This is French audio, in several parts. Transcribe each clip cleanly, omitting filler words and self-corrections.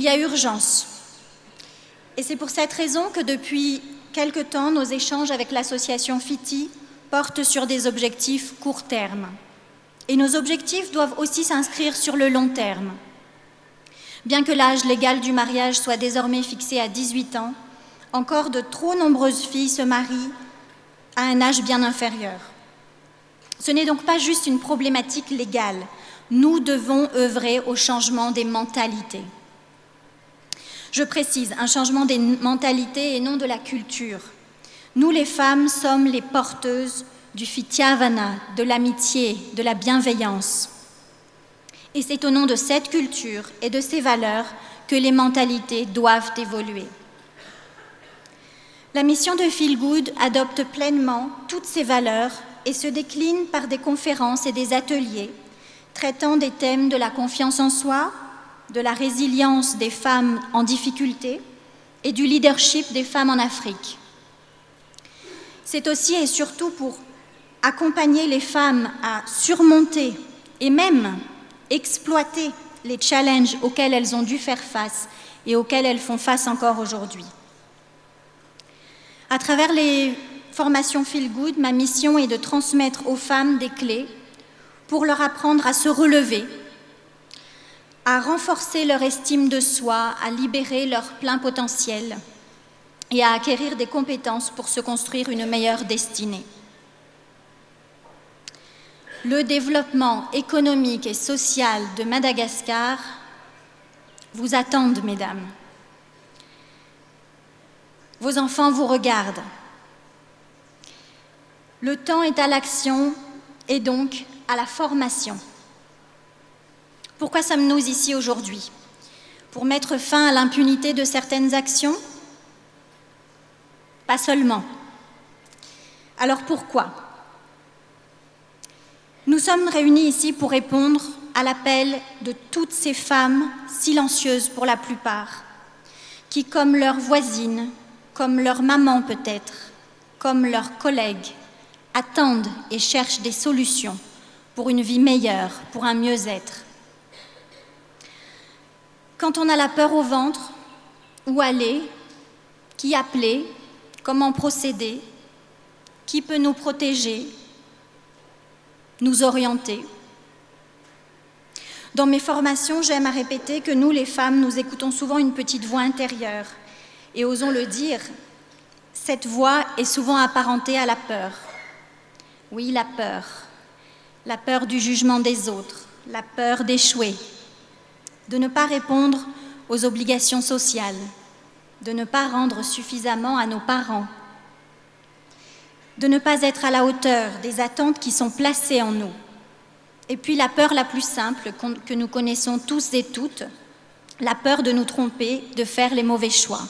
y a urgence. Et c'est pour cette raison que depuis quelque temps, nos échanges avec l'association FITI portent sur des objectifs court terme. Et nos objectifs doivent aussi s'inscrire sur le long terme. Bien que l'âge légal du mariage soit désormais fixé à 18 ans, encore de trop nombreuses filles se marient à un âge bien inférieur. Ce n'est donc pas juste une problématique légale. Nous devons œuvrer au changement des mentalités. Je précise, un changement des mentalités et non de la culture. Nous, les femmes, sommes les porteuses du Fitiavana, de l'amitié, de la bienveillance. Et c'est au nom de cette culture et de ces valeurs que les mentalités doivent évoluer. La mission de Feel Good adopte pleinement toutes ces valeurs et se décline par des conférences et des ateliers traitant des thèmes de la confiance en soi, de la résilience des femmes en difficulté et du leadership des femmes en Afrique. C'est aussi et surtout pour accompagner les femmes à surmonter et même exploiter les challenges auxquels elles ont dû faire face et auxquels elles font face encore aujourd'hui. À travers les formations Feel Good, ma mission est de transmettre aux femmes des clés pour leur apprendre à se relever, à renforcer leur estime de soi, à libérer leur plein potentiel et à acquérir des compétences pour se construire une meilleure destinée. Le développement économique et social de Madagascar vous attendent, mesdames. Vos enfants vous regardent. Le temps est à l'action et donc à la formation. Pourquoi sommes-nous ici aujourd'hui? Pour mettre fin à l'impunité de certaines actions? Pas seulement. Alors pourquoi? Nous sommes réunis ici pour répondre à l'appel de toutes ces femmes, silencieuses pour la plupart, qui, comme leurs voisines, comme leur maman peut-être, comme leurs collègues, attendent et cherchent des solutions pour une vie meilleure, pour un mieux-être. Quand on a la peur au ventre, où aller, qui appeler, comment procéder, qui peut nous protéger, nous orienter. Dans mes formations, j'aime à répéter que nous, les femmes, nous écoutons souvent une petite voix intérieure. Et osons le dire, cette voix est souvent apparentée à la peur. Oui, la peur du jugement des autres, la peur d'échouer, de ne pas répondre aux obligations sociales, de ne pas rendre suffisamment à nos parents, de ne pas être à la hauteur des attentes qui sont placées en nous. Et puis la peur la plus simple que nous connaissons tous et toutes, la peur de nous tromper, de faire les mauvais choix.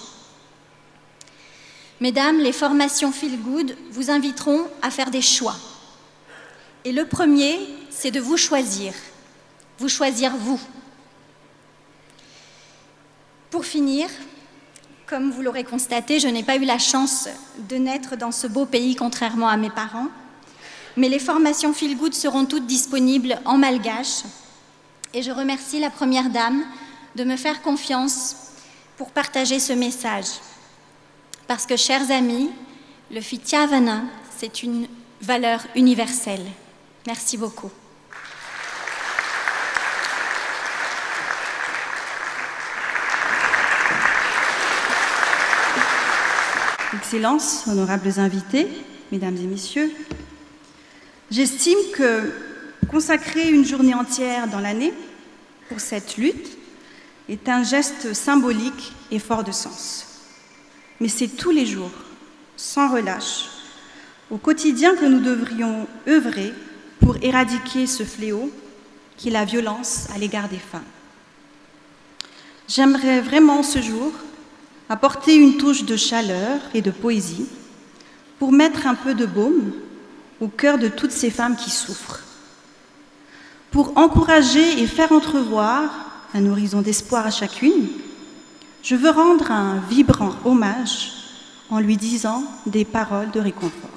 Mesdames, les formations Feel Good vous inviteront à faire des choix. Et le premier, c'est de vous choisir vous. Pour finir, comme vous l'aurez constaté, je n'ai pas eu la chance de naître dans ce beau pays, contrairement à mes parents. Mais les formations Feel Good seront toutes disponibles en malgache. Et je remercie la Première Dame de me faire confiance pour partager ce message. Parce que, chers amis, le Fitiavana, c'est une valeur universelle. Merci beaucoup. Excellences, honorables invités, mesdames et messieurs, j'estime que consacrer une journée entière dans l'année pour cette lutte est un geste symbolique et fort de sens. Mais c'est tous les jours, sans relâche, au quotidien que nous devrions œuvrer pour éradiquer ce fléau qui est la violence à l'égard des femmes. J'aimerais vraiment ce jour apporter une touche de chaleur et de poésie pour mettre un peu de baume au cœur de toutes ces femmes qui souffrent, pour encourager et faire entrevoir un horizon d'espoir à chacune. Je veux rendre un vibrant hommage en lui disant des paroles de réconfort.